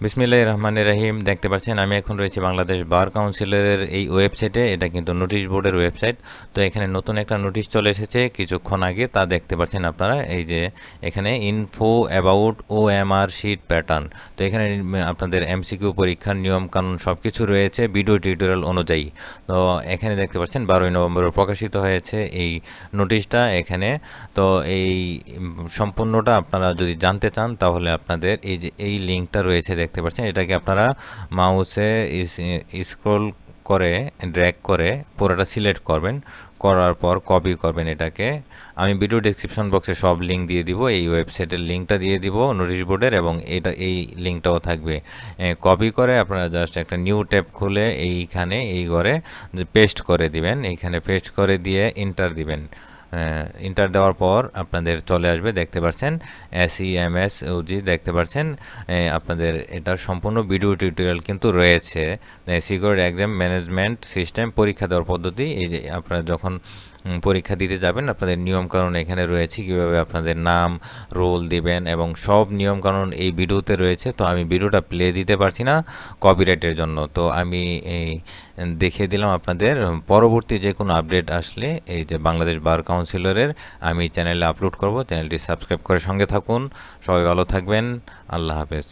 বিসমিল্লাহির রহমানির রহিম। দেখতে পাচ্ছেন আমি এখন রয়েছি বাংলাদেশ বার কাউন্সিলের এই ওয়েবসাইটে। এটা কিন্তু নোটিশ বোর্ডের ওয়েবসাইট। তো এখানে নতুন একটা নোটিশ চলে এসেছে কিছুক্ষণ আগে, তা দেখতে পাচ্ছেন আপনারা। এই যে এখানে info about OMR sheet pattern. তো এখানে আপনাদের এমসিকিউ পরীক্ষার নিয়মকানুন সব কিছু রয়েছে ভিডিও টিউটোরিয়াল অনুযায়ী। তো এখানে দেখতে পাচ্ছেন 12ই নভেম্বর প্রকাশিত হয়েছে এই নোটিশটা এখানে। তো এই সম্পূর্ণটা আপনারা যদি জানতে চান তাহলে আপনাদের এই যে এই লিঙ্কটা রয়েছে দেখতে পাচ্ছেন, এটাকে আপনারা মাউসে স্ক্রল করে ড্র্যাগ করে পুরোটা সিলেক্ট করবেন, করার পর কপি করবেন এটাকে। আমি ভিডিও ডেসক্রিপশন বক্সে সব লিঙ্ক দিয়ে দিব, এই ওয়েবসাইটের লিঙ্কটা দিয়ে দিব নোটিশ বোর্ডের, এবং এই লিঙ্কটাও থাকবে। কপি করে আপনারা জাস্ট একটা নিউ ট্যাব খুলে এইখানে এই ঘরে পেস্ট করে দিবেন, এইখানে পেস্ট করে দিয়ে এন্টার দিবেন। এন্টার দেওয়ার পর আপনাদের চলে আসবে, দেখতে পাচ্ছেন SEMSOG দেখতে পাচ্ছেন। আপনাদের এটার সম্পূর্ণ ভিডিও টিউটোরিয়াল কিন্তু রয়েছে। সিকিউর এক্সাম ম্যানেজমেন্ট সিস্টেম পরীক্ষা দেওয়ার পদ্ধতি। এই যে আপনারা যখন পরীক্ষা দিতে যাবেন আপনাদের নিয়মকানুন এখানে রয়েছে, কীভাবে আপনাদের নাম রোল দিবেন এবং সব নিয়মকানুন এই ভিডিওতে রয়েছে। তো আমি ভিডিওটা প্লে দিতে পারছি না কপিরাইটের জন্য, তো আমি এই দেখিয়ে দিলাম আপনাদের। পরবর্তী যে কোনো আপডেট আসলে এই যে বাংলাদেশ বার কাউন্সিলরের আমি চ্যানেলে আপলোড করব। চ্যানেলটি সাবস্ক্রাইব করে সঙ্গে থাকুন। সবাই ভালো থাকবেন। আল্লাহ হাফেজ।